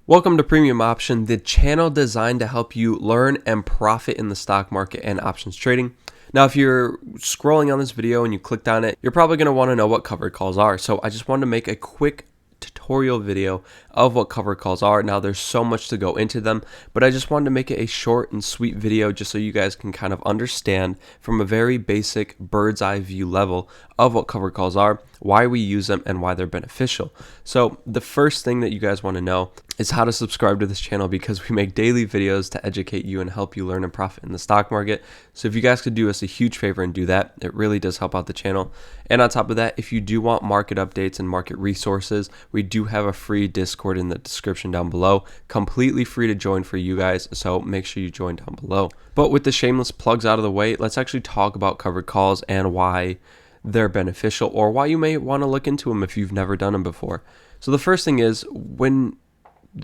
Welcome to Premium Option, the channel designed to help you learn and profit in the stock market and options trading. Now, if you're scrolling on this video and you clicked on it, you're probably going to want to know what covered calls are. So I just wanted to make a quick tutorial video of what covered calls are. Now, there's so much to go into them, but I just wanted to make it a short and sweet video just so you guys can kind of understand from a very basic bird's eye view level of what covered calls are, why we use them, and why they're beneficial. So the first thing that you guys want to know is how to subscribe to this channel, because we make daily videos to educate you and help you learn and profit in the stock market. So if you guys could do us a huge favor and do that, it really does help out the channel. And on top of that, if you do want market updates and market resources, we do have a free Discord in the description down below, completely free to join for you guys. So make sure you join down below. But with the shameless plugs out of the way, let's actually talk about covered calls and why they're beneficial, or why you may want to look into them if you've never done them before. So the first thing is,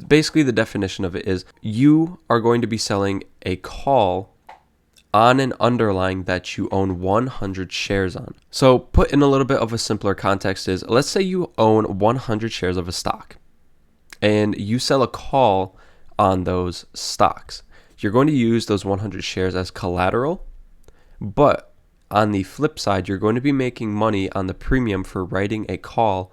basically the definition of it is you are going to be selling a call on an underlying that you own 100 shares on. So put in a little bit of a simpler context is, let's say you own 100 shares of a stock and you sell a call on those stocks. You're going to use those 100 shares as collateral, but on the flip side, you're going to be making money on the premium for writing a call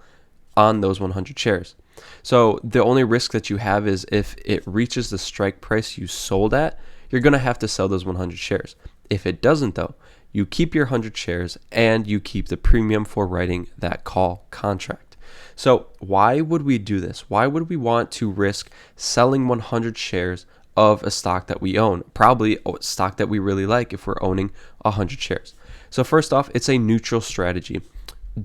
on those 100 shares. So the only risk that you have is if it reaches the strike price you sold at, you're going to have to sell those 100 shares. If it doesn't though, you keep your 100 shares and you keep the premium for writing that call contract. So why would we do this? Why would we want to risk selling 100 shares of a stock that we own? Probably a stock that we really like if we're owning 100 shares. So first off, it's a neutral strategy.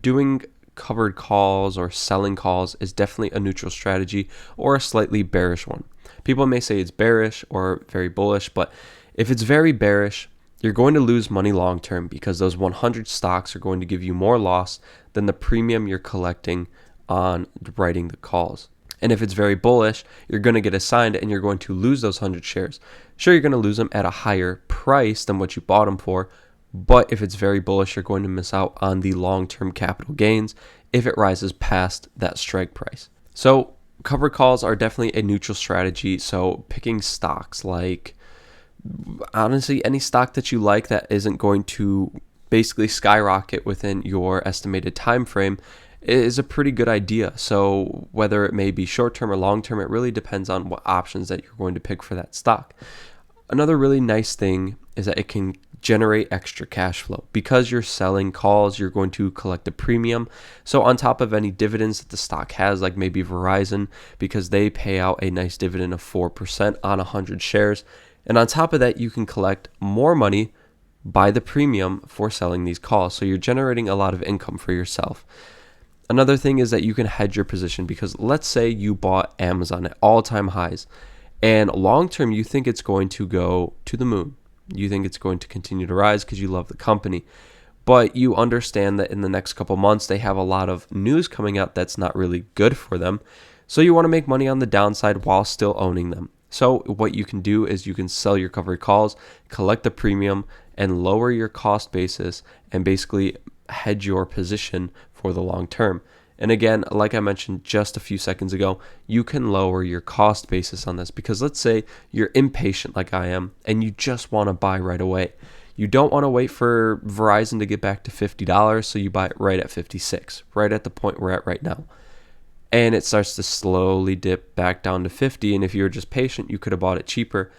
Doing covered calls or selling calls is definitely a neutral strategy, or a slightly bearish one. People may say it's bearish or very bullish, but if it's very bearish, you're going to lose money long term, because those 100 stocks are going to give you more loss than the premium you're collecting on writing the calls. And if it's very bullish, you're going to get assigned and you're going to lose those 100 shares. Sure, you're going to lose them at a higher price than what you bought them for, but if it's very bullish, you're going to miss out on the long-term capital gains if it rises past that strike price. So covered calls are definitely a neutral strategy. So picking stocks like, honestly, any stock that you like that isn't going to basically skyrocket within your estimated time frame is a pretty good idea. So whether it may be short-term or long-term, it really depends on what options that you're going to pick for that stock. Another really nice thing is that it can generate extra cash flow. Because you're selling calls, you're going to collect a premium. So on top of any dividends that the stock has, like maybe Verizon, because they pay out a nice dividend of 4% on 100 shares. And on top of that, you can collect more money by the premium for selling these calls. So you're generating a lot of income for yourself. Another thing is that you can hedge your position, because let's say you bought Amazon at all-time highs, and long-term you think it's going to go to the moon. You think it's going to continue to rise because you love the company. But you understand that in the next couple months, they have a lot of news coming out that's not really good for them. So you want to make money on the downside while still owning them. So what you can do is you can sell your covered calls, collect the premium, and lower your cost basis, and basically hedge your position for the long term. And again, like I mentioned just a few seconds ago, you can lower your cost basis on this, because let's say you're impatient like I am and you just want to buy right away. You don't want to wait for Verizon to get back to $50, so you buy it right at 56, right at the point we're at right now. And it starts to slowly dip back down to 50, and if you were just patient, you could have bought it cheaper.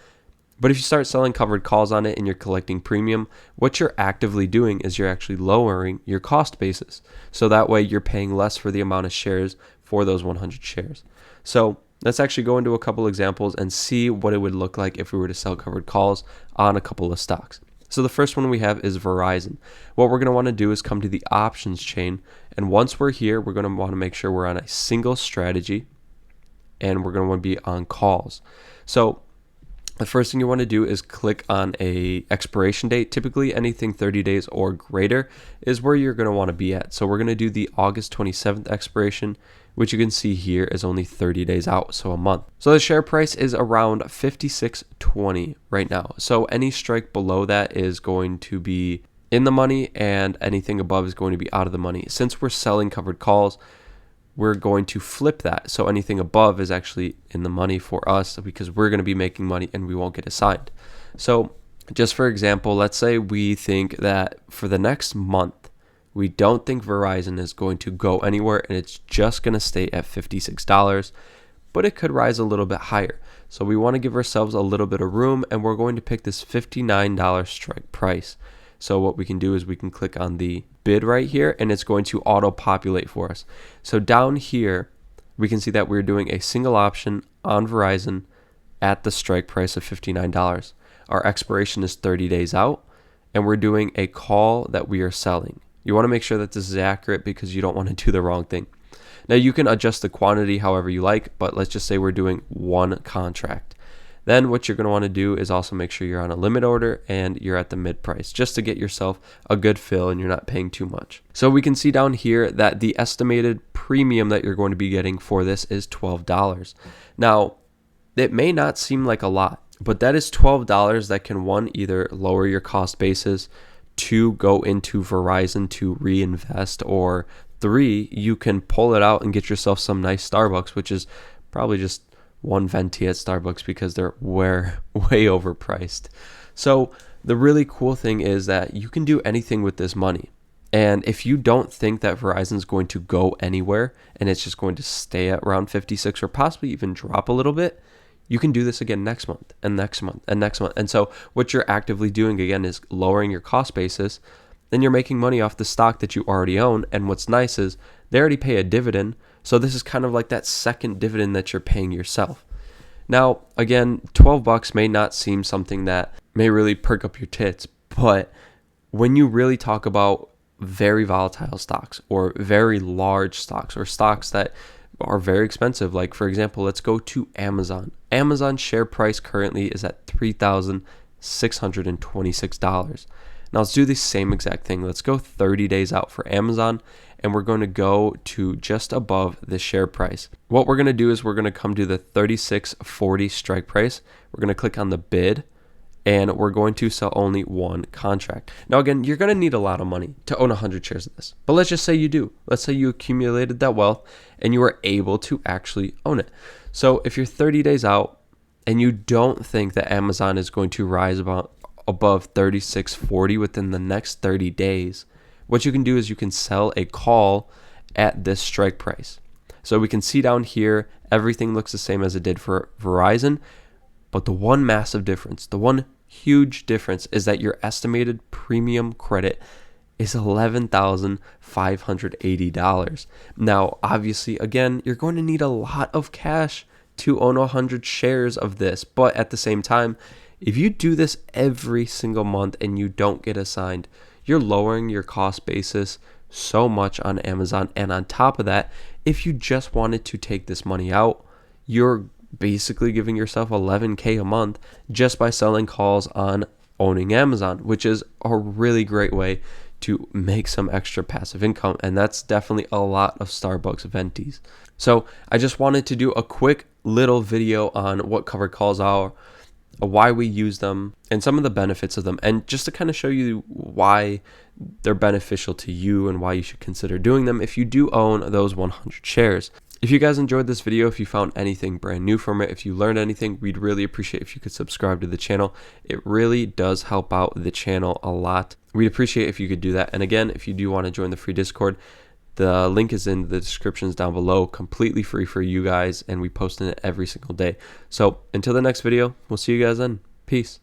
But if you start selling covered calls on it and you're collecting premium, what you're actively doing is you're actually lowering your cost basis. So that way you're paying less for the amount of shares for those 100 shares. So let's actually go into a couple examples and see what it would look like if we were to sell covered calls on a couple of stocks. So the first one we have is Verizon. What we're going to want to do is come to the options chain. And once we're here, we're going to want to make sure we're on a single strategy, and we're going to want to be on calls. So the first thing you want to do is click on a expiration date. Typically anything 30 days or greater is where you're going to want to be at. So we're going to do the August 27th expiration, which you can see here is only 30 days out, so a month. So the share price is around $56.20 right now. So any strike below that is going to be in the money, and anything above is going to be out of the money. Since we're selling covered calls, we're going to flip that. So anything above is actually in the money for us because we're going to be making money and we won't get assigned. So just for example, let's say we think that for the next month, we don't think Verizon is going to go anywhere and it's just going to stay at $56, but it could rise a little bit higher. So we want to give ourselves a little bit of room and we're going to pick this $59 strike price. So what we can do is we can click on the bid right here and it's going to auto populate for us. So down here, we can see that we're doing a single option on Verizon at the strike price of $59. Our expiration is 30 days out and we're doing a call that we are selling. You want to make sure that this is accurate because you don't want to do the wrong thing. Now you can adjust the quantity however you like, but let's just say we're doing one contract. Then what you're going to want to do is also make sure you're on a limit order and you're at the mid price just to get yourself a good fill and you're not paying too much. So we can see down here that the estimated premium that you're going to be getting for this is $12. Now, it may not seem like a lot, but that is $12 that can, one, either lower your cost basis, two, go into Verizon to reinvest, or three, you can pull it out and get yourself some nice Starbucks, which is probably just one venti at Starbucks because they're way overpriced. So the really cool thing is that you can do anything with this money. And if you don't think that Verizon is going to go anywhere and it's just going to stay at around 56 or possibly even drop a little bit, you can do this again next month and next month and next month. And so what you're actively doing again is lowering your cost basis. Then you're making money off the stock that you already own. And what's nice is they already pay a dividend. So this is kind of like that second dividend that you're paying yourself. Now, again, $12 may not seem something that may really perk up your tits, but when you really talk about very volatile stocks or very large stocks or stocks that are very expensive, like for example, let's go to Amazon. Amazon's share price currently is at $3,626. Now let's do the same exact thing. Let's go 30 days out for Amazon and we're going to go to just above the share price. What we're going to do is we're going to come to the 36.40 strike price. We're going to click on the bid and we're going to sell only one contract. Now again, you're going to need a lot of money to own 100 shares of this, but let's just say you do. Let's say you accumulated that wealth and you were able to actually own it. So if you're 30 days out and you don't think that Amazon is going to rise above 36.40 within the next 30 days, what you can do is you can sell a call at this strike price. So we can see down here, everything looks the same as it did for Verizon, but the one massive difference, the one huge difference is that your estimated premium credit is $11,580. Now, obviously, again, you're going to need a lot of cash to own 100 shares of this, but at the same time, if you do this every single month and you don't get assigned, you're lowering your cost basis so much on Amazon. And on top of that, if you just wanted to take this money out, you're basically giving yourself $11K a month just by selling calls on owning Amazon, which is a really great way to make some extra passive income. And that's definitely a lot of Starbucks ventis. So I just wanted to do a quick little video on what covered calls are, why we use them, and some of the benefits of them, and just to kind of show you why they're beneficial to you and why you should consider doing them if you do own those 100 shares. If you guys enjoyed this video, if you found anything brand new from it, if you learned anything, we'd really appreciate if you could subscribe to the channel. It really does help out the channel a lot. We'd appreciate if you could do that. And again, if you do want to join the free Discord, the link is in the descriptions down below, completely free for you guys, and we post in it every single day. So until the next video, we'll see you guys then. Peace.